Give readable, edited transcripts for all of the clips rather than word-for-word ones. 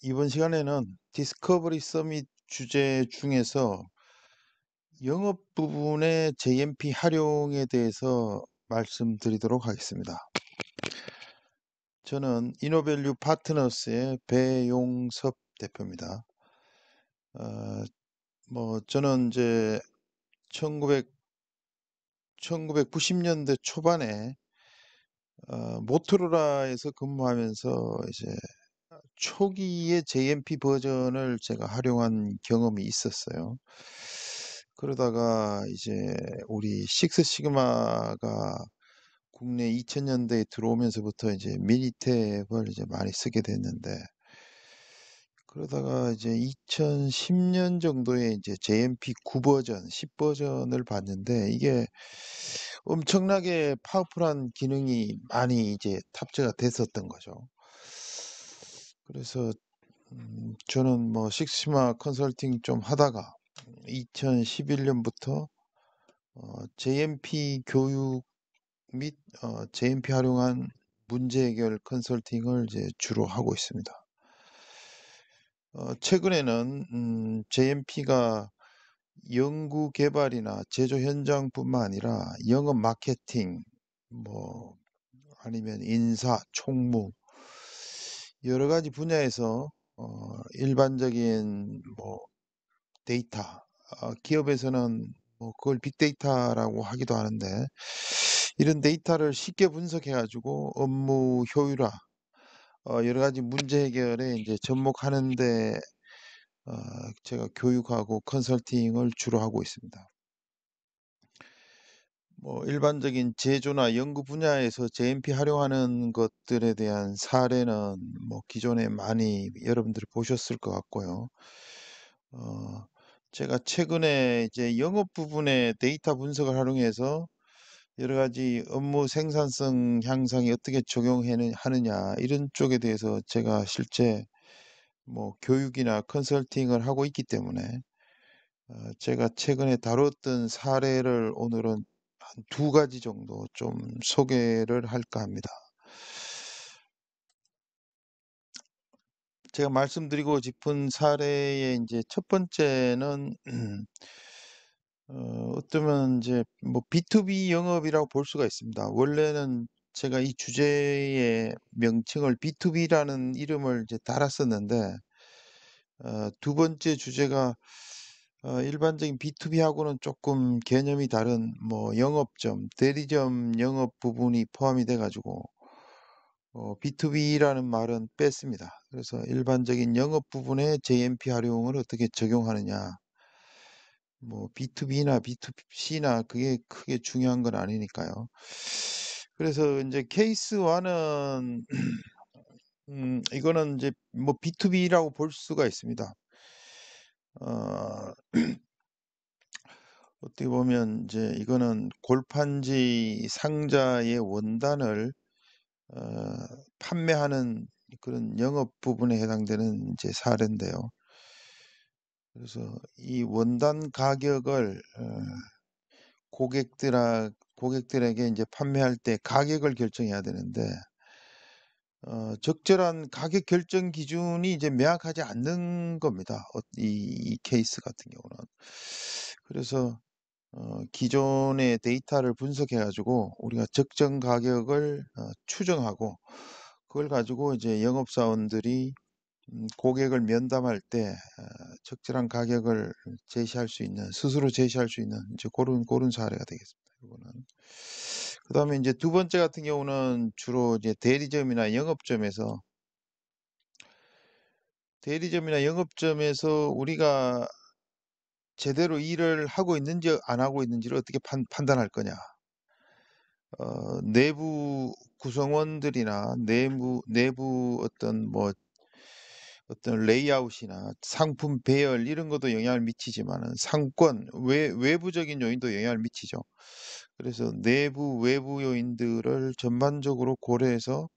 이번 시간에는 디스커버리 서밋 주제 중에서 영업 부분의 JMP 활용에 대해서 말씀드리도록 하겠습니다. 저는 이노밸류 파트너스의 배용섭 대표입니다. 어, 저는 이제 1990년대 초반에 모토로라에서 근무하면서 이제 초기의 JMP 버전을 제가 활용한 경험이 있었어요. 그러다가 이제 우리 식스 시그마가 국내 2000년대에 들어오면서부터 이제 미니탭을 이제 많이 쓰게 됐는데, 그러다가 이제 2010년 정도에 이제 JMP 9버전, 10버전을 봤는데, 이게 엄청나게 파워풀한 기능이 많이 이제 탑재가 됐었던 거죠. 그래서 저는 뭐 식스마 컨설팅 좀 하다가 2011년부터 JMP 교육 및 JMP 활용한 문제 해결 컨설팅을 이제 주로 하고 있습니다. 최근에는 JMP가 연구 개발이나 제조 현장뿐만 아니라 영업 마케팅, 뭐 아니면 인사, 총무 여러 가지 분야에서 일반적인 뭐 데이터, 기업에서는 뭐 그걸 빅데이터라고 하기도 하는데, 이런 데이터를 쉽게 분석해 가지고 업무 효율화, 여러 가지 문제 해결에 이제 접목하는데 어, 제가 교육하고 컨설팅을 주로 하고 있습니다. 뭐 일반적인 제조나 연구 분야에서 JMP 활용하는 것들에 대한 사례는 뭐 기존에 많이 여러분들이 보셨을 것 같고요. 어, 제가 최근에 이제 영업 부분에 데이터 분석을 활용해서 여러 가지 업무 생산성 향상에 어떻게 적용하느냐 이런 쪽에 대해서 제가 실제 뭐 교육이나 컨설팅을 하고 있기 때문에 제가 최근에 다뤘던 사례를 오늘은 한 두 가지 정도 좀 소개를 할까 합니다. 제가 말씀드리고 싶은 사례의 이제 첫 번째는 어쩌면 이제 뭐 B2B 영업이라고 볼 수가 있습니다. 원래는 제가 이 주제의 명칭을 B2B라는 이름을 이제 달았었는데, 두 번째 주제가 일반적인 B2B하고는 조금 개념이 다른 뭐 영업점, 대리점 영업 부분이 포함이 돼가지고 B2B라는 말은 뺐습니다. 그래서 일반적인 영업 부분에 JMP 활용을 어떻게 적용하느냐, 뭐 B2B나 B2C나 그게 크게 중요한 건 아니니까요. 그래서 이제 케이스 1은 이거는 이제 뭐 B2B라고 볼 수가 있습니다. 어, 어떻게 보면 이제 이거는 골판지 상자의 원단을 어, 판매하는 그런 영업 부분에 해당되는 이제 사례인데요. 그래서 이 원단 가격을 고객들에게 이제 판매할 때 가격을 결정해야 되는데, 적절한 가격 결정 기준이 이제 명확하지 않는 겁니다. 이 케이스 같은 경우는. 그래서 기존의 데이터를 분석해 가지고 우리가 적정 가격을 추정하고, 그걸 가지고 이제 영업사원들이 고객을 면담할 때 적절한 가격을 제시할 수 있는, 스스로 제시할 수 있는 이제 그런 사례가 되겠습니다. 이거는. 그다음에 이제 두 번째 같은 경우는 주로 이제 대리점이나 영업점에서 우리가 제대로 일을 하고 있는지 안 하고 있는지를 어떻게 판단할 거냐. 내부 구성원들이나 내부 어떤 레이아웃이나 상품 배열 이런 것도 영향을 미치지만은 상권, 외부적인 요인도 영향을 미치죠. 그래서 내부, 외부 요인들을 전반적으로 고려해서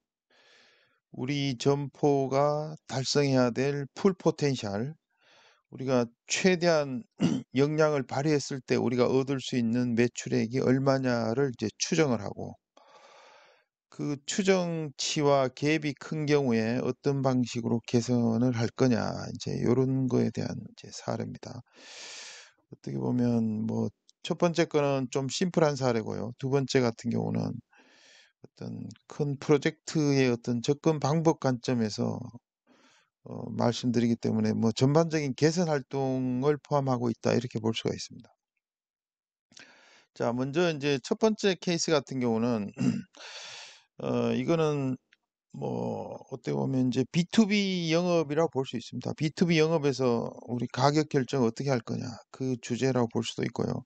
우리 점포가 달성해야 될 풀 포텐셜, 우리가 최대한 역량을 발휘했을 때 우리가 얻을 수 있는 매출액이 얼마냐를 이제 추정을 하고, 그 추정치와 갭이 큰 경우에 어떤 방식으로 개선을 할 거냐 이제 요런 거에 대한 이제 사례입니다. 어떻게 보면 뭐 첫 번째 거는 좀 심플한 사례고요. 두 번째 같은 경우는 어떤 큰 프로젝트의 어떤 접근 방법 관점에서 말씀드리기 때문에 뭐 전반적인 개선 활동을 포함하고 있다 이렇게 볼 수가 있습니다. 자 먼저 이제 첫 번째 케이스 같은 경우는 이거는 뭐 어떻게 보면 이제 B2B 영업이라고 볼 수 있습니다. B2B 영업에서 우리 가격 결정을 어떻게 할 거냐 그 주제라고 볼 수도 있고요.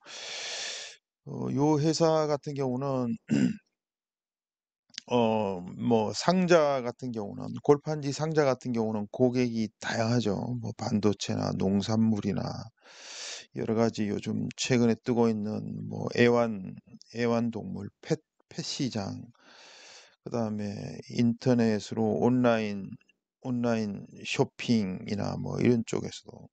요 회사 같은 경우는 뭐 상자 같은 경우는 골판지 상자 같은 경우는 고객이 다양하죠. 뭐 반도체나 농산물이나 여러 가지 요즘 최근에 뜨고 있는 뭐 애완동물 펫 시장 그다음에 인터넷으로 온라인 쇼핑이나 뭐 이런 쪽에서도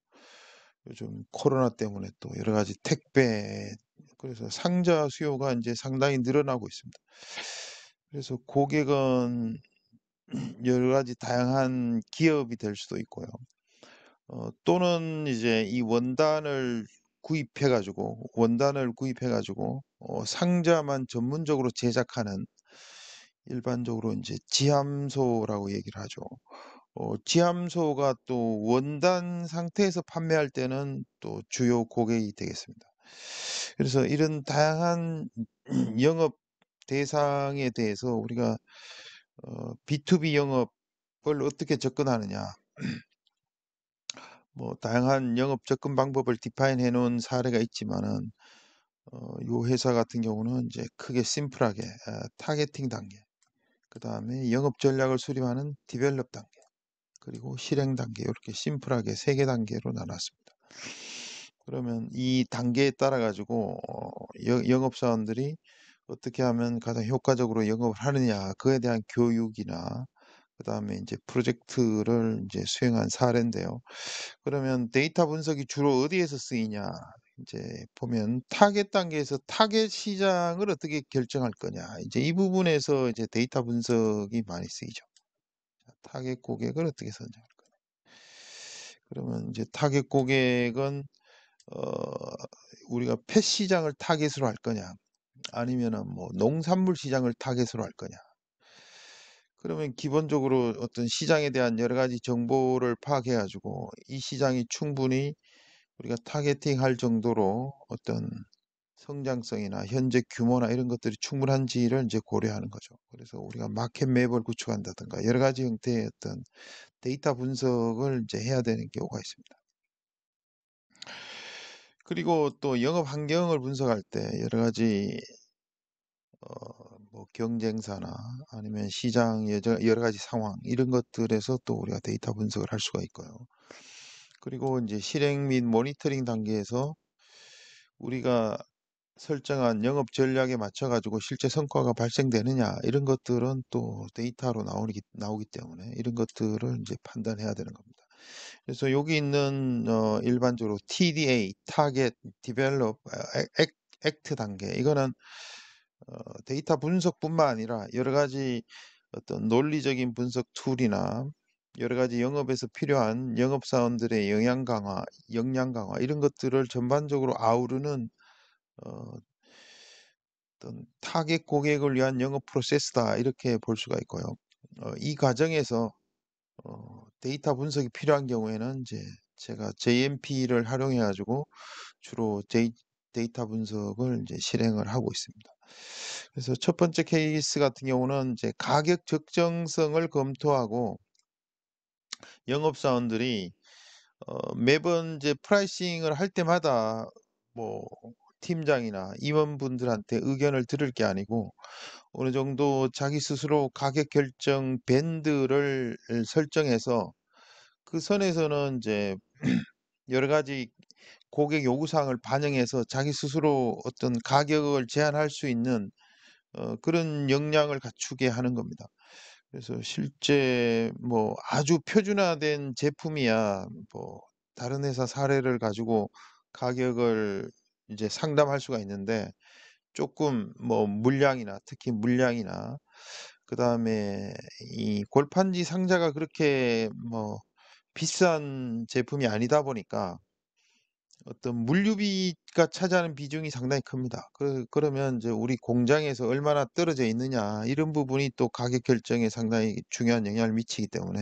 요즘 코로나 때문에 또 여러 가지 택배 그래서 상자 수요가 이제 상당히 늘어나고 있습니다. 그래서 고객은 여러 가지 다양한 기업이 될 수도 있고요. 또는 이제 이 원단을 구입해 가지고 상자만 전문적으로 제작하는 일반적으로 이제 지함소라고 얘기를 하죠. 지함소가 또 원단 상태에서 판매할 때는 또 주요 고객이 되겠습니다. 그래서 이런 다양한 영업 대상에 대해서 우리가 B2B 영업을 어떻게 접근하느냐. 뭐 다양한 영업 접근 방법을 디파인해 놓은 사례가 있지만은 요 회사 같은 경우는 이제 크게 심플하게 타겟팅 단계, 그다음에 영업 전략을 수립하는 디벨롭 단계, 그리고 실행 단계 이렇게 심플하게 3개 단계로 나눴습니다. 그러면 이 단계에 따라 가지고 영업사원들이 어떻게 하면 가장 효과적으로 영업을 하느냐 그에 대한 교육이나 그다음에 이제 프로젝트를 이제 수행한 사례인데요. 그러면 데이터 분석이 주로 어디에서 쓰이냐? 이제 보면 타겟 단계에서 타겟 시장을 어떻게 결정할 거냐. 이제 이 부분에서 이제 데이터 분석이 많이 쓰이죠. 타겟 고객을 어떻게 선정할 거냐. 그러면 이제 타겟 고객은 어 우리가 펫 시장을 타겟으로 할 거냐 아니면은 뭐 농산물 시장을 타겟으로 할 거냐. 그러면 기본적으로 어떤 시장에 대한 여러 가지 정보를 파악해 가지고 이 시장이 충분히 우리가 타겟팅할 정도로 어떤 성장성이나 현재 규모나 이런 것들이 충분한지를 이제 고려하는 거죠. 그래서 우리가 마켓 맵을 구축한다든가 여러 가지 형태의 어떤 데이터 분석을 이제 해야 되는 경우가 있습니다. 그리고 또 영업 환경을 분석할 때 여러 가지 뭐 경쟁사나 아니면 시장 여러 가지 상황 이런 것들에서 또 우리가 데이터 분석을 할 수가 있고요. 그리고 이제 실행 및 모니터링 단계에서 우리가 설정한 영업 전략에 맞춰 가지고 실제 성과가 발생되느냐 이런 것들은 또 데이터로 나오기 때문에 이런 것들을 이제 판단해야 되는 겁니다. 그래서 여기 있는 일반적으로 TDA, 타겟, 디벨롭, 액트 단계 이거는 데이터 분석뿐만 아니라 여러 가지 어떤 논리적인 분석 툴이나 여러 가지 영업에서 필요한 영업사원들의 역량 강화 이런 것들을 전반적으로 아우르는 어 어떤 타겟 고객을 위한 영업 프로세스다 이렇게 볼 수가 있고요. 이 과정에서 데이터 분석이 필요한 경우에는 이제 제가 JMP를 활용해 가지고 주로 데이터 분석을 이제 실행을 하고 있습니다. 그래서 첫 번째 케이스 같은 경우는 이제 가격 적정성을 검토하고 영업사원들이 매번 이제 프라이싱을 할 때마다 뭐 팀장이나 임원분들한테 의견을 들을 게 아니고 어느 정도 자기 스스로 가격 결정 밴드를 설정해서 그 선에서는 이제 여러 가지 고객 요구 사항을 반영해서 자기 스스로 어떤 가격을 제한할 수 있는 그런 역량을 갖추게 하는 겁니다. 그래서 실제 뭐 아주 표준화된 제품이야 뭐 다른 회사 사례를 가지고 가격을 이제 상담할 수가 있는데 조금 뭐 물량이나 특히 물량이나 그다음에 이 골판지 상자가 그렇게 뭐 비싼 제품이 아니다 보니까 어떤 물류비가 차지하는 비중이 상당히 큽니다. 그러면 이제 우리 공장에서 얼마나 떨어져 있느냐 이런 부분이 또 가격 결정에 상당히 중요한 영향을 미치기 때문에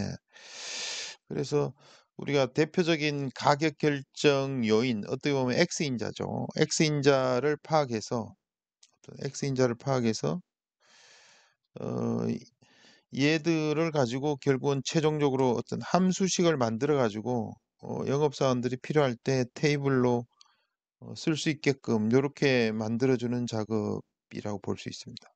그래서 우리가 대표적인 가격 결정 요인 어떻게 보면 X인자죠. X인자를 파악해서 이 얘들을 가지고 결국은 최종적으로 어떤 함수식을 만들어 가지고 영업사원들이 필요할 때 테이블로 쓸 수 있게끔 요렇게 만들어 주는 작업이라고 볼 수 있습니다.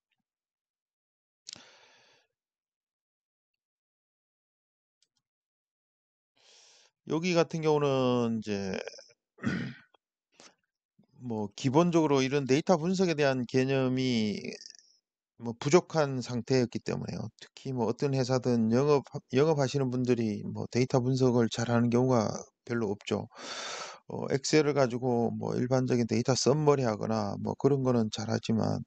여기 같은 경우는 이제 뭐 기본적으로 이런 데이터 분석에 대한 개념이 뭐 부족한 상태였기 때문에요. 특히 뭐 어떤 회사든 영업하시는 분들이 뭐 데이터 분석을 잘하는 경우가 별로 없죠. 엑셀을 가지고 뭐 일반적인 데이터 썸머리하거나 뭐 그런 거는 잘하지만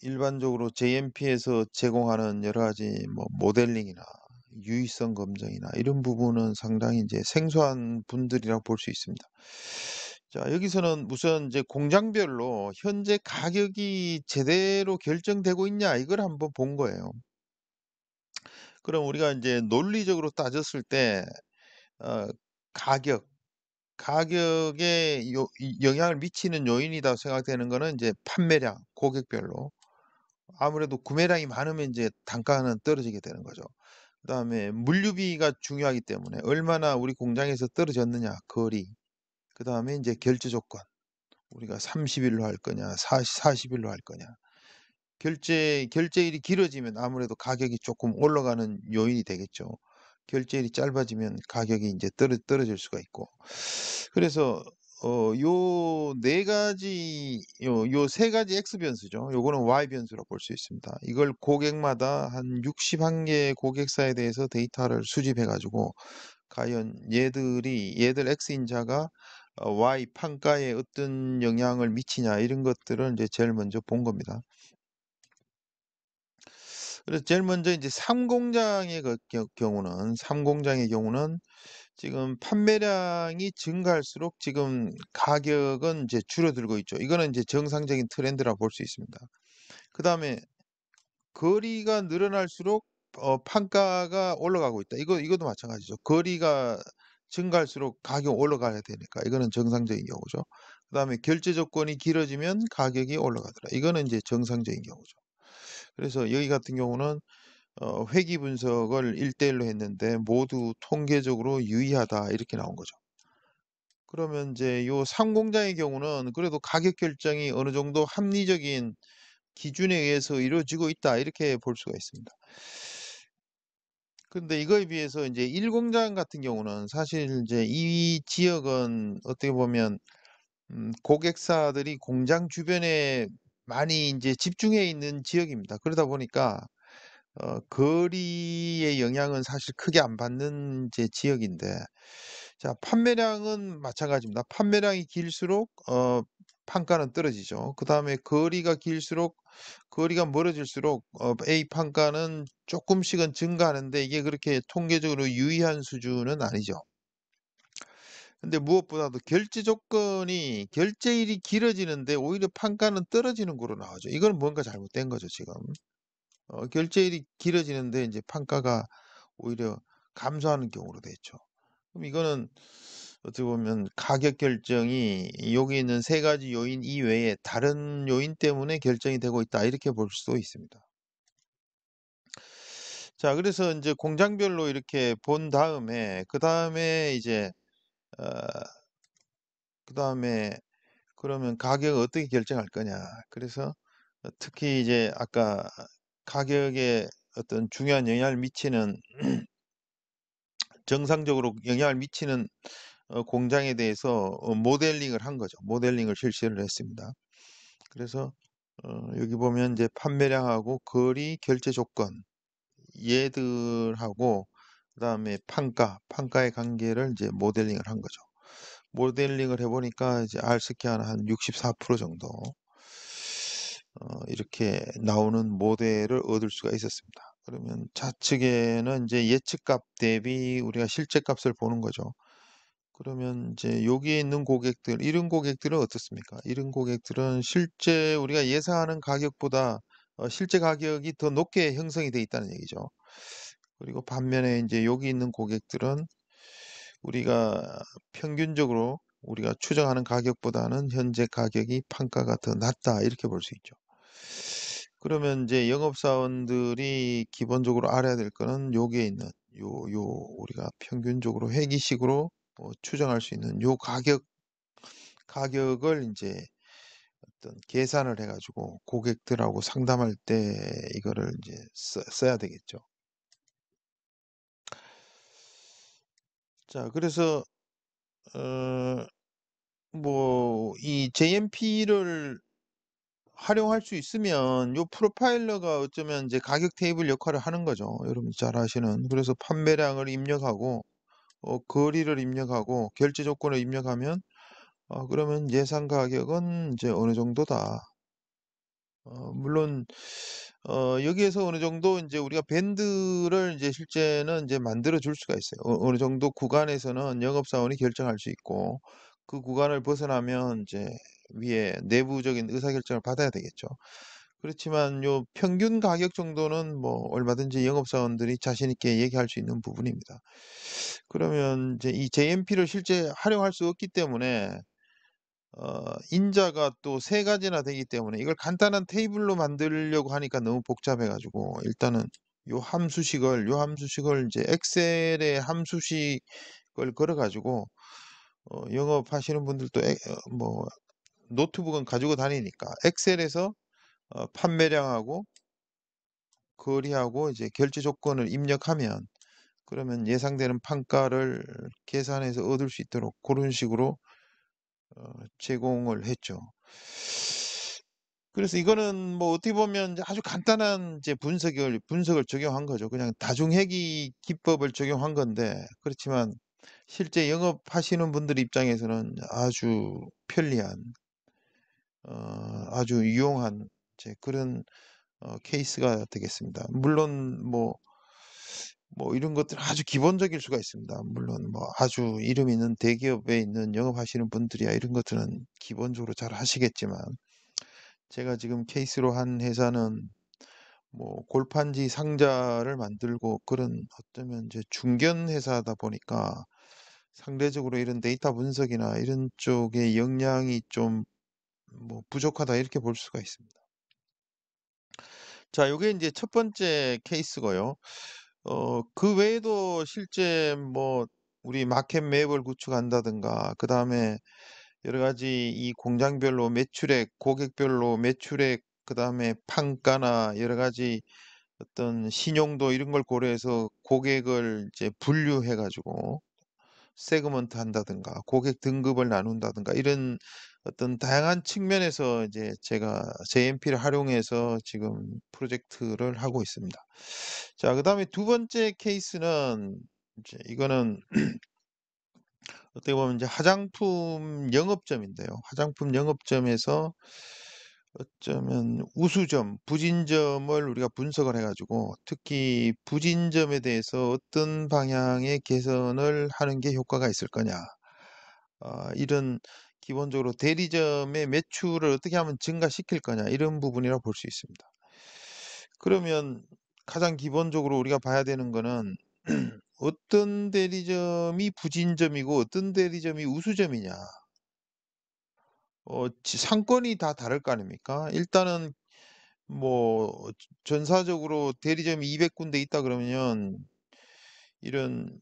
일반적으로 JMP에서 제공하는 여러 가지 뭐 모델링이나 유의성 검증이나 이런 부분은 상당히 이제 생소한 분들이라고 볼 수 있습니다. 자, 여기서는 우선 이제 공장별로 현재 가격이 제대로 결정되고 있냐 이걸 한번 본 거예요. 그럼 우리가 이제 논리적으로 따졌을 때 어, 가격, 가격에 영향을 미치는 요인이라고 생각되는 거는 이제 판매량, 고객별로. 아무래도 구매량이 많으면 이제 단가는 떨어지게 되는 거죠. 그다음에 물류비가 중요하기 때문에 얼마나 우리 공장에서 떨어졌느냐, 거리. 그다음에 이제 결제 조건. 우리가 30일로 할 거냐, 40일로 할 거냐. 결제일이 길어지면 아무래도 가격이 조금 올라가는 요인이 되겠죠. 결제일이 짧아지면 가격이 이제 떨어질 수가 있고. 그래서 요 네 가지 요 세 가지 X 변수죠. 요거는 Y 변수라고 볼 수 있습니다. 이걸 고객마다 한 61개 고객사에 대해서 데이터를 수집해 가지고 과연 얘들 X인자가 Y 판가에 어떤 영향을 미치냐 이런 것들을 이제 제일 먼저 본 겁니다. 그래서 제일 먼저 이제 삼공장의 삼공장의 경우는 지금 판매량이 증가할수록 지금 가격은 이제 줄어들고 있죠. 이거는 이제 정상적인 트렌드라고 볼 수 있습니다. 그다음에 거리가 늘어날수록 판가가 올라가고 있다. 이것도 마찬가지죠. 거리가 증가할수록 가격 올라가야 되니까 이거는 정상적인 경우죠. 그다음에 결제 조건이 길어지면 가격이 올라가더라. 이거는 이제 정상적인 경우죠. 그래서 여기 같은 경우는 회기 분석을 1대1로 했는데 모두 통계적으로 유의하다 이렇게 나온 거죠. 그러면 이제 요 상공장의 경우는 그래도 가격 결정이 어느 정도 합리적인 기준에 의해서 이루어지고 있다 이렇게 볼 수가 있습니다. 근데 이거에 비해서 이제 1공장 같은 경우는 사실 이제 이 지역은 어떻게 보면 고객사들이 공장 주변에 많이 이제 집중해 있는 지역입니다. 그러다 보니까 거리의 영향은 사실 크게 안 받는 이제 지역인데 자 판매량은 마찬가지입니다. 판매량이 길수록 판가는 떨어지죠. 그다음에 거리가 멀어질수록 A 판가는 조금씩은 증가하는데 이게 그렇게 통계적으로 유의한 수준은 아니죠. 근데 무엇보다도 결제일이 길어지는데 오히려 판가는 떨어지는 거로 나오죠. 이거는 뭔가 잘못된 거죠, 지금. 결제일이 길어지는데 이제 판가가 오히려 감소하는 경우로 됐죠. 그럼 이거는 어떻게 보면 가격 결정이 여기 있는 세 가지 요인 이외에 다른 요인 때문에 결정이 되고 있다 이렇게 볼 수도 있습니다. 자, 그래서 이제 공장별로 이렇게 본 다음에 그다음에 이제 어 그다음에 그러면 가격을 어떻게 결정할 거냐. 그래서 특히 이제 아까 가격에 어떤 중요한 영향을 미치는 정상적으로 영향을 미치는 공장에 대해서 모델링을 한 거죠. 모델링을 실시를 했습니다. 그래서 여기 보면 이제 판매량하고 거리, 결제 조건 얘들하고 그다음에 판가의 관계를 이제 모델링을 한 거죠. 모델링을 해 보니까 이제 R스퀘어는 한 64% 정도. 이렇게 나오는 모델을 얻을 수가 있었습니다. 그러면 좌측에는 이제 예측값 대비 우리가 실제값을 보는 거죠. 그러면 이제 여기에 있는 고객들, 이런 고객들은 어떻습니까? 이런 고객들은 실제 우리가 예상하는 가격보다 실제 가격이 더 높게 형성이 돼 있다는 얘기죠. 그리고 반면에 이제 여기 있는 고객들은 우리가 평균적으로 우리가 추정하는 가격보다는 현재 가격이 판가가 더 낮다 이렇게 볼 수 있죠. 그러면 이제 영업사원들이 기본적으로 알아야 될 거는 여기에 있는 요 우리가 평균적으로 회기식으로 추정할 수 있는 요 가격을 이제 어떤 계산을 해 가지고 고객들하고 상담할 때 이거를 이제 써야 되겠죠. 자, 그래서 어 이 JMP를 활용할 수 있으면 요 프로파일러가 어쩌면 이제 가격 테이블 역할을 하는 거죠. 여러분이 잘 아시는. 그래서 판매량을 입력하고 거리를 입력하고 결제 조건을 입력하면 그러면 예상 가격은 이제 어느 정도다. 물론 여기에서 어느 정도 이제 우리가 밴드를 이제 실제는 이제 만들어 줄 수가 있어요. 어느 정도 구간에서는 영업사원이 결정할 수 있고 그 구간을 벗어나면 이제 위에 내부적인 의사결정을 받아야 되겠죠. 그렇지만 요 평균 가격 정도는 뭐 얼마든지 영업사원들이 자신 있게 얘기할 수 있는 부분입니다. 그러면 이제 이 JMP를 실제 활용할 수 없기 때문에 인자가 또 세 가지나 되기 때문에 이걸 간단한 테이블로 만들려고 하니까 너무 복잡해 가지고 일단은 요 함수식을 이제 엑셀에 함수식을 걸어 가지고 영업하시는 분들도 노트북은 가지고 다니니까 엑셀에서 판매량하고 거리하고 이제 결제 조건을 입력하면 그러면 예상되는 판가를 계산해서 얻을 수 있도록 그런 식으로 제공을 했죠. 그래서 이거는 뭐 어떻게 보면 이제 아주 간단한 이제 분석을 적용한 거죠. 그냥 다중회귀 기법을 적용한 건데 그렇지만 실제 영업하시는 분들 입장에서는 아주 편리한 아주 유용한 이제 그런 케이스가 되겠습니다. 물론 이런 것들은 아주 기본적일 수가 있습니다. 물론 뭐 아주 이름 있는 대기업에 있는 영업하시는 분들이야 이런 것들은 기본적으로 잘 하시겠지만 제가 지금 케이스로 한 회사는 골판지 상자를 만들고 그런 어쩌면 이제 중견 회사다 보니까 상대적으로 이런 데이터 분석이나 이런 쪽의 역량이 좀 부족하다 이렇게 볼 수가 있습니다. 자, 요게 이제 첫 번째 케이스고요. 그 외에도 실제 우리 마켓 맵을 구축한다든가 그다음에 여러 가지 이 공장별로 매출액, 고객별로 매출액, 그다음에 판가나 여러 가지 어떤 신용도 이런 걸 고려해서 고객을 이제 분류해 가지고 세그먼트 한다든가 고객 등급을 나눈다든가 이런 어떤 다양한 측면에서 이제 제가 JMP를 활용해서 지금 프로젝트를 하고 있습니다. 자, 그다음에 두 번째 케이스는 이제 이거는 어떻게 보면 이제 화장품 영업점인데요. 화장품 영업점에서 어쩌면 우수점, 부진점을 우리가 분석을 해 가지고 특히 부진점에 대해서 어떤 방향의 개선을 하는 게 효과가 있을 거냐. 이런 기본적으로 대리점의 매출을 어떻게 하면 증가시킬 거냐 이런 부분이라고 볼 수 있습니다. 그러면 가장 기본적으로 우리가 봐야 되는 거는 어떤 대리점이 부진점이고 어떤 대리점이 우수점이냐. 상권이 다 다를 거 아닙니까? 일단은 뭐 전사적으로 대리점이 200 군데 있다 그러면 이런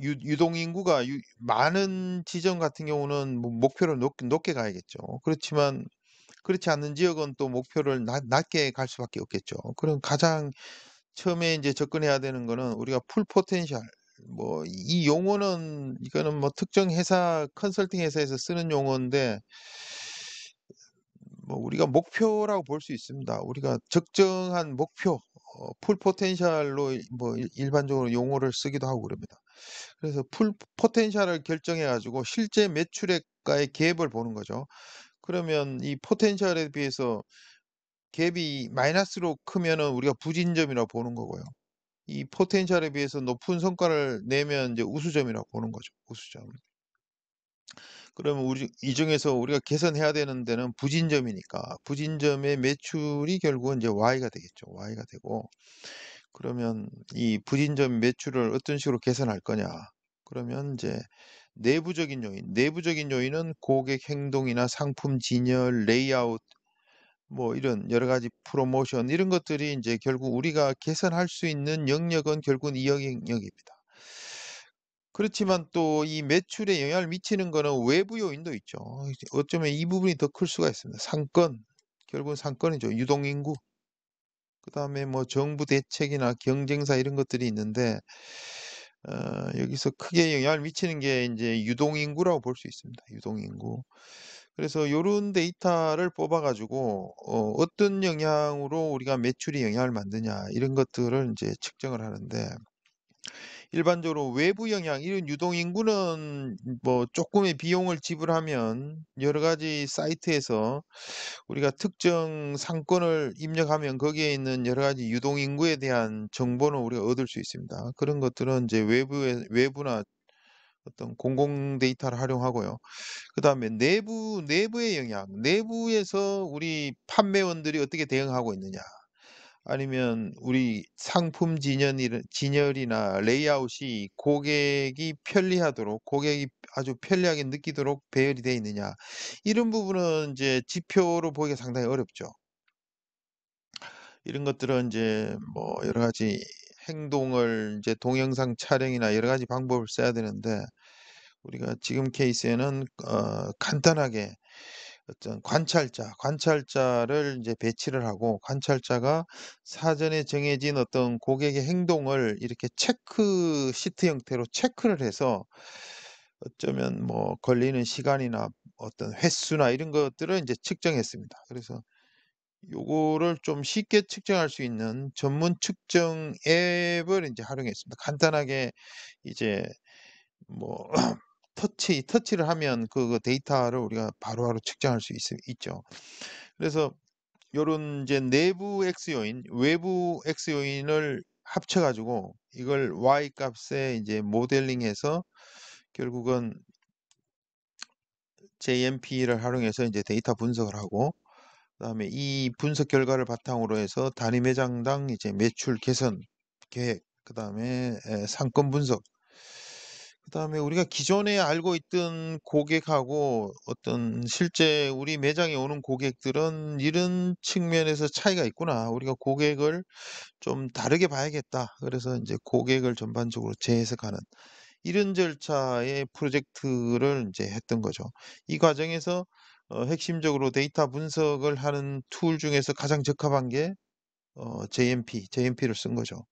유동 인구가 많은 지점 같은 경우는 목표를 높게 가야겠죠. 그렇지만 그렇지 않는 지역은 또 목표를 낮게 갈 수밖에 없겠죠. 그럼 가장 처음에 이제 접근해야 되는 거는 우리가 풀 포텐셜 이 용어는 이거는 특정 회사 컨설팅 회사에서 쓰는 용어인데 우리가 목표라고 볼 수 있습니다. 우리가 적정한 목표 풀 포텐셜로 일반적으로 용어를 쓰기도 하고 그럽니다. 그래서 풀 포텐셜을 결정해 가지고 실제 매출액과의 갭을 보는 거죠. 그러면 이 포텐셜에 비해서 갭이 마이너스로 크면은 우리가 부진점이라고 보는 거고요. 이 포텐셜에 비해서 높은 성과를 내면 이제 우수점이라고 보는 거죠, 우수점. 그러면 우리 이 중에서 우리가 개선해야 되는 데는 부진점이니까 부진점의 매출이 결국은 이제 Y가 되겠죠. Y가 되고 그러면 이 부진점 매출을 어떤 식으로 개선할 거냐? 그러면 이제 내부적인 요인은 고객 행동이나 상품 진열, 레이아웃 뭐 이런 여러 가지 프로모션 이런 것들이 이제 결국 우리가 개선할 수 있는 영역은 결국은 이 영역입니다. 그렇지만 또 이 매출에 영향을 미치는 거는 외부 요인도 있죠. 이제 어쩌면 이 부분이 더 클 수가 있습니다. 상권, 결국은 상권이죠. 유동인구, 그다음에 뭐 정부 대책이나 경쟁사 이런 것들이 있는데 여기서 크게 영향을 미치는 게 이제 유동인구라고 볼 수 있습니다. 유동인구. 그래서 요런 데이터를 뽑아 가지고 어떤 영향으로 우리가 매출이 영향을 만드냐 이런 것들을 이제 측정을 하는데 일반적으로 외부 영향 이런 유동인구는 뭐 쪼끔의 비용을 지불하면 여러 가지 사이트에서 우리가 특정 상권을 입력하면 거기에 있는 여러 가지 유동인구에 대한 정보는 우리가 얻을 수 있습니다. 그런 것들은 이제 외부나 어떤 공공 데이터를 활용하고요. 그다음에 내부의 영향, 내부에서 우리 판매원들이 어떻게 대응하고 있느냐. 아니면 우리 상품 진열이나 레이아웃이 고객이 편리하도록 고객이 아주 편리하게 느끼도록 배열이 되어 있느냐. 이런 부분은 이제 지표로 보기가 상당히 어렵죠. 이런 것들은 이제 뭐 여러 가지 행동을 이제 동영상 촬영이나 여러 가지 방법을 써야 되는데 우리가 지금 케이스에는 간단하게 어떤 관찰자를 이제 배치를 하고 관찰자가 사전에 정해진 어떤 고객의 행동을 이렇게 체크 시트 형태로 체크를 해서 어쩌면 뭐 걸리는 시간이나 어떤 횟수나 이런 것들을 이제 측정했습니다. 그래서 요거를 좀 쉽게 측정할 수 있는 전문 측정 앱을 이제 활용했습니다. 간단하게 이제 뭐 터치를 하면 그 데이터를 우리가 바로바로 측정할 수 있죠. 그래서 요런 이제 내부 X 요인, 외부 X 요인을 합쳐 가지고 이걸 Y 값에 이제 모델링해서 결국은 JMP를 활용해서 이제 데이터 분석을 하고 그다음에 이 분석 결과를 바탕으로 해서 단위 매장당 이제 매출 개선 계획, 그다음에 상권 분석, 그다음에 우리가 기존에 알고 있던 고객하고 어떤 실제 우리 매장에 오는 고객들은 '이런 측면에서 차이가 있구나. 우리가 고객을 좀 다르게 봐야겠다.' 그래서 이제 고객을 전반적으로 재해석하는 이런 절차의 프로젝트를 이제 했던 거죠. 이 과정에서 핵심적으로 데이터 분석을 하는 툴 중에서 가장 적합한 게 JMP를 쓴 거죠.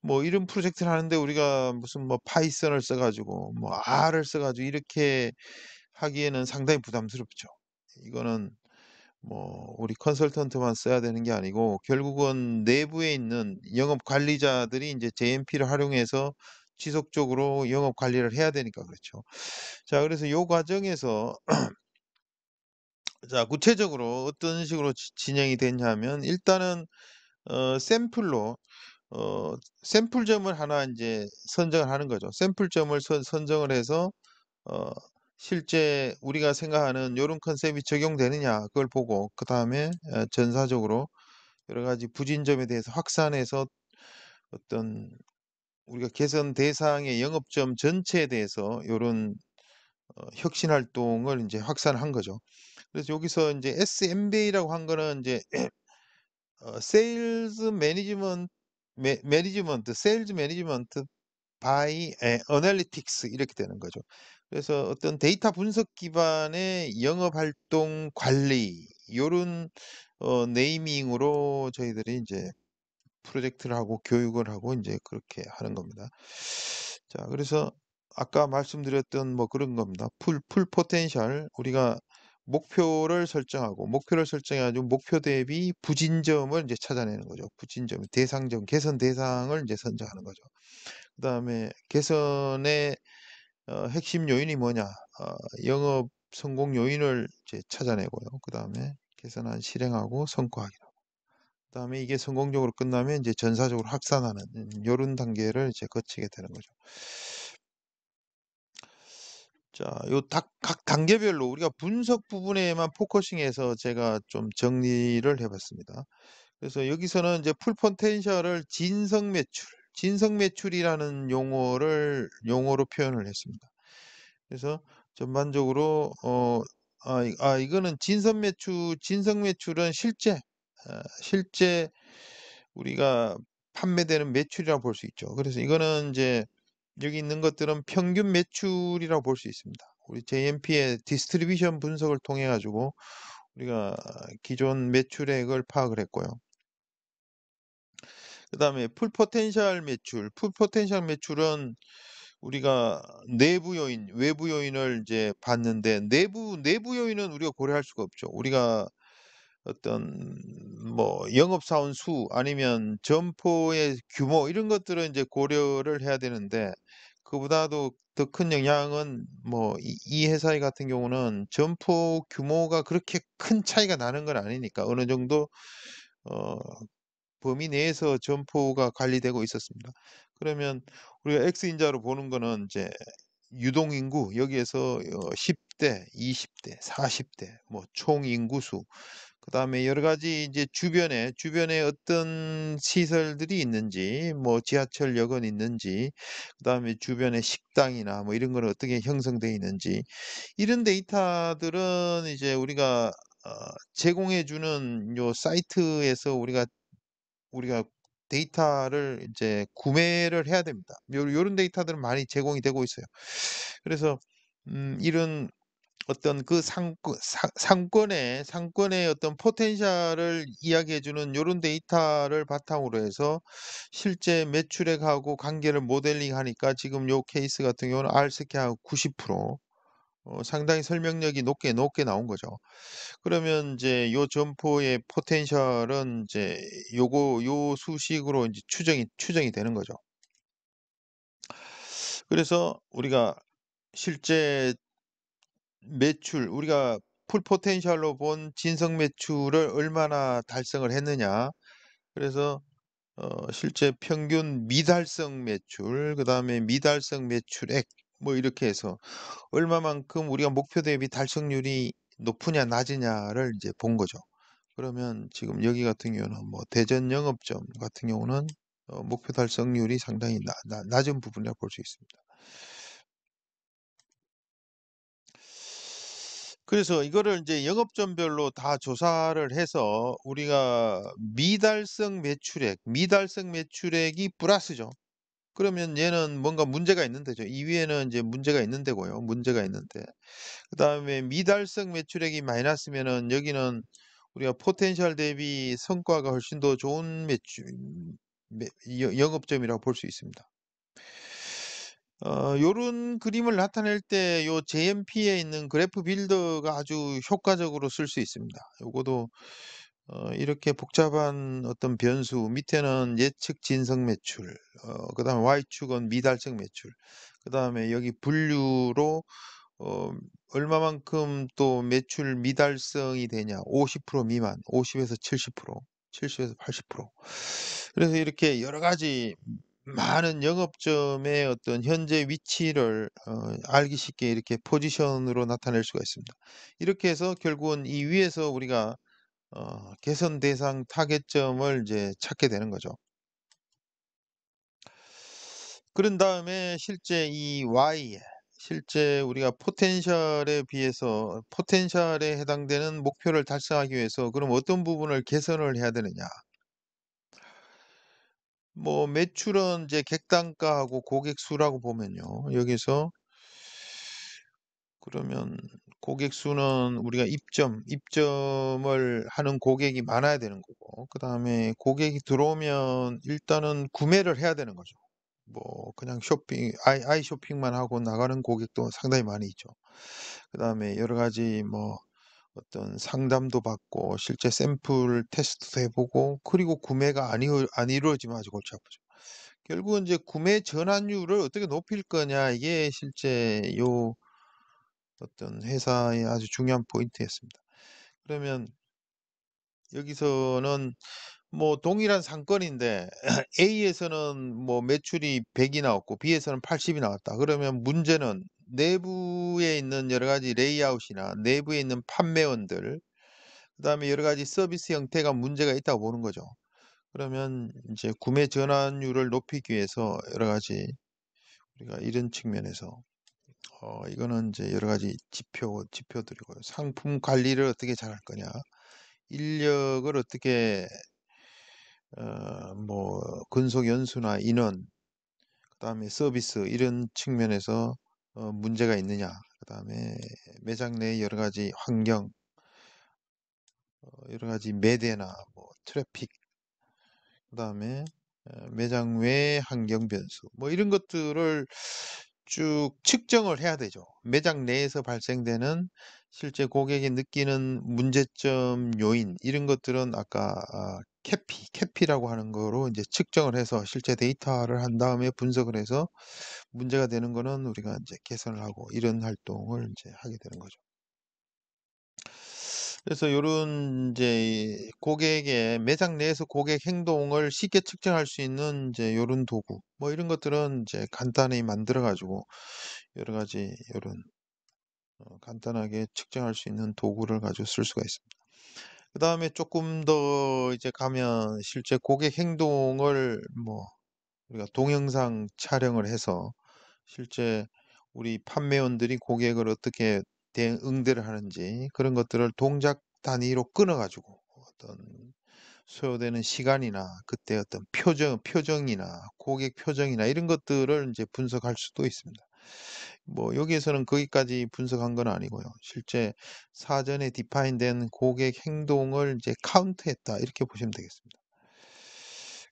뭐 이런 프로젝트를 하는데 우리가 무슨 뭐 파이썬을 써 가지고 뭐 R을 써 가지고 이렇게 하기에는 상당히 부담스럽죠. 이거는 뭐 우리 컨설턴트만 써야 되는 게 아니고 결국은 내부에 있는 영업 관리자들이 인제 JMP를 활용해서 지속적으로 영업 관리를 해야 되니까 그렇죠. 자, 그래서 요 과정에서 자, 구체적으로 어떤 식으로 진행이 됐냐면 일단은 샘플로 샘플점을 하나 인제 선정을 하는 거죠. 샘플점을 선정을 해서 어 실제 우리가 생각하는 요런 컨셉이 적용되느냐 그걸 보고 그다음에 전사적으로 여러 가지 부진점에 대해서 확산해서 어떤 우리가 개선 대상의 영업점 전체에 대해서 요런 혁신 활동을 인제 확산한 거죠. 그래서 여기서 인제 SMBA라고 한 거는 인제 세일즈 매니지먼트 세일즈 매니지먼트 바이 애널리틱스 이렇게 되는 거죠. 그래서 어떤 데이터 분석 기반의 영업 활동 관리 요런 네이밍으로 저희들이 인제 프로젝트를 하고 교육을 하고 인제 그렇게 하는 겁니다. 자, 그래서 아까 말씀드렸던 뭐 그런 겁니다. 풀 포텐셜 우리가 목표를 설정해 가지고 목표 대비 부진점을 인제 찾아내는 거죠. 부진점, 대상점, 개선 대상을 인제 선정하는 거죠. 그다음에 개선의 핵심 요인이 뭐냐? 영업 성공 요인을 이제 찾아내고요. 그다음에 개선안 실행하고 성과하기. 그다음에 이게 성공적으로 끝나면 이제 전사적으로 확산하는 요런 단계를 이제 거치게 되는 거죠. 자, 요 각 단계별로 우리가 분석 부분에만 포커싱해서 제가 좀 정리를 해 봤습니다. 그래서 여기서는 이제 풀 포텐셜을 진성 매출이라는 용어로 표현을 했습니다. 그래서 전반적으로 이거는 진성 매출은 실제 우리가 판매되는 매출이라고 볼 수 있죠. 그래서 이거는 이제 여기 있는 것들은 평균 매출이라고 볼 수 있습니다. 우리 JMP의 디스트리뷰션 분석을 통해 가지고 우리가 기존 매출액을 파악을 했고요. 그다음에 풀 포텐셜 매출은 우리가 내부 요인, 외부 요인을 이제 봤는데 내부 요인은 우리가 고려할 수가 없죠. 우리가 어떤 뭐 영업사원 수 아니면 점포의 규모 이런 것들은 이제 고려를 해야 되는데 그보다도 더 큰 영향은 뭐 이 회사 같은 경우는 점포 규모가 그렇게 큰 차이가 나는 건 아니니까 어느 정도 어 범위 내에서 점포가 관리되고 있었습니다. 그러면 우리가 X인자로 보는 거는 이제 유동인구 여기에서 10대, 20대, 40대 뭐 총 인구수 그다음에 여러 가지 이제 주변에 어떤 시설들이 있는지 뭐 지하철역은 있는지 그다음에 주변에 식당이나 뭐 이런 거는 어떻게 형성되어 있는지 이런 데이터들은 이제 우리가 어 제공해 주는 요 사이트에서 우리가 데이터를 이제 구매를 해야 됩니다. 요런 데이터들은 많이 제공이 되고 있어요. 그래서 이런 어떤 그 상권의 어떤 포텐셜을 이야기해 주는 요런 데이터를 바탕으로 해서 실제 매출액하고 관계를 모델링하니까 지금 요 케이스 같은 경우는 R스퀘어하고 90% 상당히 설명력이 높게 나온 거죠. 그러면 인제 요 점포의 포텐셜은 인제 요 수식으로 인제 추정이 되는 거죠. 그래서 우리가 실제 우리가 풀 포텐셜로 본 진성 매출을 얼마나 달성을 했느냐. 그래서 실제 평균 미달성 매출 그다음에 미달성 매출액 뭐 이렇게 해서 얼마만큼 우리가 목표 대비 달성률이 높으냐 낮으냐를 이제 본 거죠. 그러면 지금 여기 같은 경우는 뭐 대전 영업점 같은 경우는 목표 달성률이 상당히 낮은 부분이라고 볼 수 있습니다. 그래서 이거를 이제 영업점별로 다 조사를 해서 우리가 미달성 매출액이 플러스죠. 그러면 얘는 뭔가 문제가 있는 데죠. 이 위에는 이제 문제가 있는 데고요. 문제가 있는데. 그다음에 미달성 매출액이 마이너스면은 여기는 우리가 포텐셜 대비 성과가 훨씬 더 좋은 영업점이라고 볼 수 있습니다. 요런 그림을 나타낼 때 요 JMP에 있는 그래프 빌더가 아주 효과적으로 쓸 수 있습니다. 요거도 이렇게 복잡한 어떤 변수 밑에는 예측 진성 매출 그다음에 Y축은 미달성 매출 그다음에 여기 분류로 어 얼마만큼 또 매출 미달성이 되냐 50% 미만 50에서 70% 70에서 80% 그래서 이렇게 여러 가지 많은 영업점의 어떤 현재 위치를 알기 쉽게 이렇게 포지션으로 나타낼 수가 있습니다. 이렇게 해서 결국은 이 위에서 우리가 개선 대상 타겟점을 이제 찾게 되는 거죠. 그런 다음에 실제 우리가 포텐셜에 해당되는 목표를 달성하기 위해서 그럼 어떤 부분을 개선을 해야 되느냐. 뭐 매출은 이제 객단가하고 고객 수라고 보면요. 여기서 그러면 고객 수는 우리가 입점을 하는 고객이 많아야 되는 거고 그다음에 고객이 들어오면 일단은 구매를 해야 되는 거죠. 뭐 그냥 아이 쇼핑만 하고 나가는 고객도 상당히 많이 있죠. 그다음에 여러 가지 뭐 어떤 상담도 받고 실제 샘플 테스트도 해 보고 그리고 구매가 안 이루어지면 아주 골치 아프죠. 결국은 이제 구매 전환율을 어떻게 높일 거냐 이게 실제 요 어떤 회사의 아주 중요한 포인트였습니다. 그러면 여기서는 뭐 동일한 상권인데 A에서는 뭐 매출이 100이 나왔고 B에서는 80이 나왔다. 그러면 문제는 내부에 있는 여러 가지 레이아웃이나 내부에 있는 판매원들, 그다음에 여러 가지 서비스 형태가 문제가 있다고 보는 거죠. 그러면 이제 구매 전환율을 높이기 위해서 여러 가지 우리가 이런 측면에서 이거는 이제 여러 가지 지표들이고요. 상품 관리를 어떻게 잘할 거냐, 인력을 어떻게 뭐 근속 연수나 인원, 그다음에 서비스 이런 측면에서 문제가 있느냐, 그다음에 매장 내 여러 가지 환경, 여러 가지 매대나 뭐 트래픽, 그다음에 매장 외 환경 변수 뭐 이런 것들을 쭉 측정을 해야 되죠. 매장 내에서 발생되는 실제 고객이 느끼는 문제점 요인 이런 것들은 아까 캐피라고 하는 거로 이제 측정을 해서 실제 데이터를 한 다음에 분석을 해서 문제가 되는 거는 우리가 이제 개선을 하고 이런 활동을 이제 하게 되는 거죠. 그래서 요런 이제 고객의 매장 내에서 고객 행동을 쉽게 측정할 수 있는 이제 요런 도구 뭐 이런 것들은 이제 간단히 만들어 가지고 여러 가지 요런 간단하게 측정할 수 있는 도구를 가지고 쓸 수가 있습니다. 그다음에 조금 더 이제 가면 실제 고객 행동을 뭐 우리가 동영상 촬영을 해서 실제 우리 판매원들이 고객을 어떻게 응대를 하는지 그런 것들을 동작 단위로 끊어 가지고 어떤 소요되는 시간이나 그때 어떤 표정이나 고객 표정이나 이런 것들을 이제 분석할 수도 있습니다. 뭐 여기에서는 거기까지 분석한 건 아니고요. 실제 사전에 디파인된 고객 행동을 이제 카운트했다 이렇게 보시면 되겠습니다.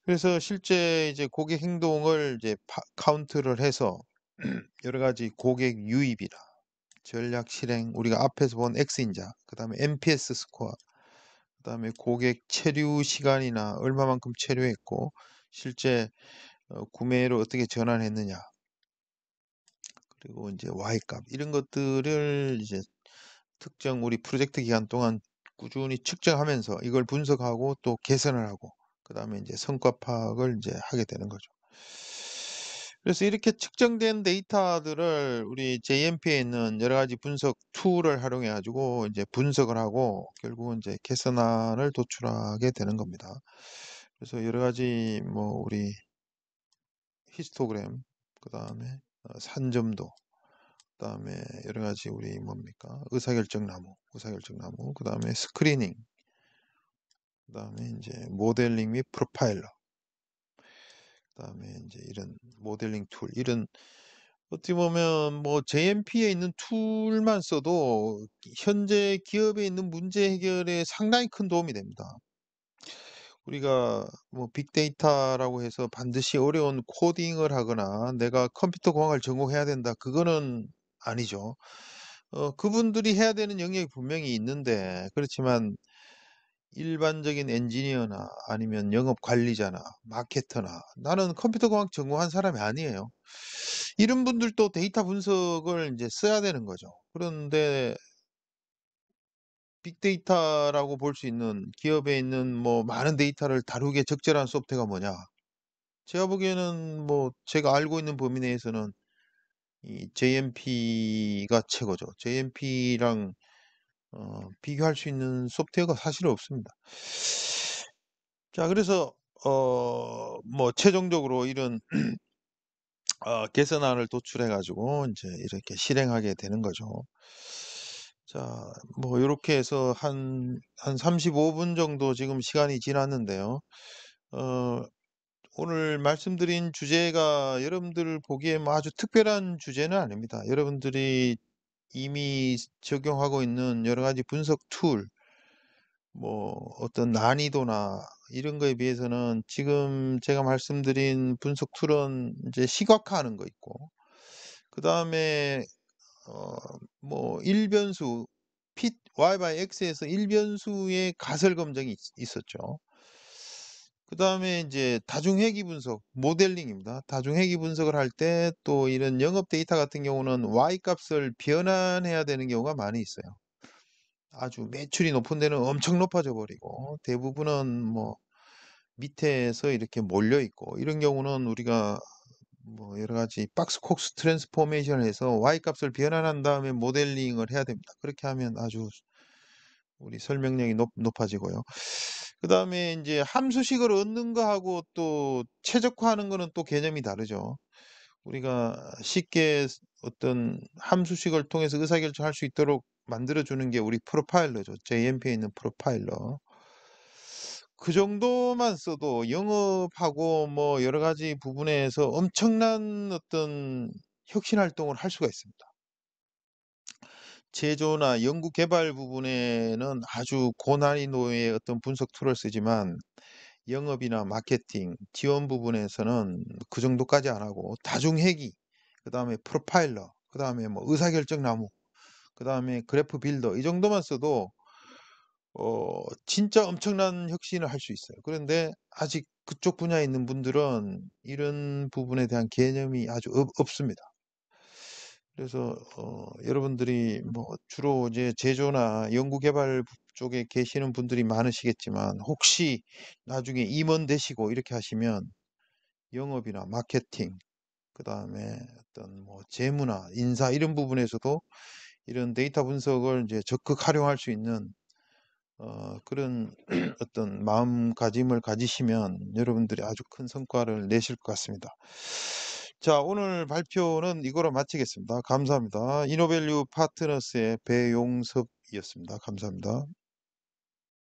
그래서 실제 이제 고객 행동을 이제 카운트를 해서 여러 가지 고객 유입이나 전략 실행, 우리가 앞에서 본 X인자, 그다음에 NPS 스코어, 그다음에 고객 체류 시간이나 얼마만큼 체류했고 실제 구매로 어떻게 전환했느냐, 그리고 이제 Y 값 이런 것들을 이제 특정 우리 프로젝트 기간 동안 꾸준히 측정하면서 이걸 분석하고 또 개선을 하고 그다음에 이제 성과 파악을 이제 하게 되는 거죠. 그래서 이렇게 측정된 데이터들을 우리 JMP에 있는 여러 가지 분석 툴을 활용해 가지고 이제 분석을 하고 결국은 이제 개선안을 도출하게 되는 겁니다. 그래서 여러 가지 뭐 우리 히스토그램, 그다음에 산점도, 그다음에 여러 가지 우리 뭡니까? 의사결정 나무, 그다음에 스크리닝, 그다음에 인제 모델링 및 프로파일러, 그다음에 인제 이런 모델링 툴 이런 어떻게 보면 뭐 JMP에 있는 툴만 써도 현재 기업에 있는 문제 해결에 상당히 큰 도움이 됩니다. 우리가 뭐 빅데이터라고 해서 반드시 어려운 코딩을 하거나 '내가 컴퓨터 공학을 전공해야 된다.' 그거는 아니죠. 그분들이 해야 되는 영역이 분명히 있는데 그렇지만 일반적인 엔지니어나 아니면 영업 관리자나 마케터나 나는 컴퓨터 공학 전공한 사람이 아니에요. 이런 분들도 데이터 분석을 인제 써야 되는 거죠. 그런데 빅데이터라고 볼 수 있는 기업에 있는 뭐 많은 데이터를 다루기에 적절한 소프트웨어가 뭐냐? 제가 보기에는 뭐 제가 알고 있는 범위 내에서는 이 JMP가 최고죠. JMP랑 비교할 수 있는 소프트웨어가 사실은 없습니다. 자, 그래서 뭐 최종적으로 이런 개선안을 도출해 가지고 이제 이렇게 실행하게 되는 거죠. 자, 뭐 요렇게 해서 한 35분 정도 지금 시간이 지났는데요. 어 오늘 말씀드린 주제가 여러분들 보기에 뭐 아주 특별한 주제는 아닙니다. 여러분들이 이미 적용하고 있는 여러 가지 분석 툴, 뭐 어떤 난이도나 이런 거에 비해서는 지금 제가 말씀드린 분석 툴은 이제 시각화하는 거 있고 그다음에 뭐 일변수 핏 Y by X에서 일변수의 가설 검증이 있었죠. 그다음에 이제 다중회귀 분석 모델링입니다. 다중회귀 분석을 할 때 또 이런 영업 데이터 같은 경우는 Y 값을 변환해야 되는 경우가 많이 있어요. 아주 매출이 높은 데는 엄청 높아져 버리고 대부분은 뭐 밑에서 이렇게 몰려 있고 이런 경우는 우리가 뭐 여러 가지 박스 콕스 트랜스포메이션을 해서 Y 값을 변환한 다음에 모델링을 해야 됩니다. 그렇게 하면 아주 우리 설명력이 높아지고요. 그다음에 이제 함수식을 얻는 거하고 또 최적화하는 거는 또 개념이 다르죠. 우리가 쉽게 어떤 함수식을 통해서 의사결정할 수 있도록 만들어 주는 게 우리 프로파일러죠. JMP에 있는 프로파일러. 그 정도만 써도 영업하고 뭐 여러 가지 부분에서 엄청난 어떤 혁신 활동을 할 수가 있습니다. 제조나 연구 개발 부분에는 아주 고난이도의 어떤 분석 툴을 쓰지만 영업이나 마케팅, 지원 부분에서는 그 정도까지 안 하고 다중회기, 그다음에 프로파일러, 그다음에 뭐 의사결정 나무, 그다음에 그래프 빌더 이 정도만 써도 진짜 엄청난 혁신을 할 수 있어요. 그런데 아직 그쪽 분야에 있는 분들은 이런 부분에 대한 개념이 아주 없습니다. 그래서 여러분들이 뭐 주로 이제 제조나 연구 개발 쪽에 계시는 분들이 많으시겠지만 혹시 나중에 임원 되시고 이렇게 하시면 영업이나 마케팅, 그다음에 어떤 뭐 재무나 인사 이런 부분에서도 이런 데이터 분석을 이제 적극 활용할 수 있는 그런 어떤 마음가짐을 가지시면 여러분들이 아주 큰 성과를 내실 것 같습니다. 자, 오늘 발표는 이거로 마치겠습니다. 감사합니다. 이노밸류 파트너스의 배용섭이었습니다. 감사합니다.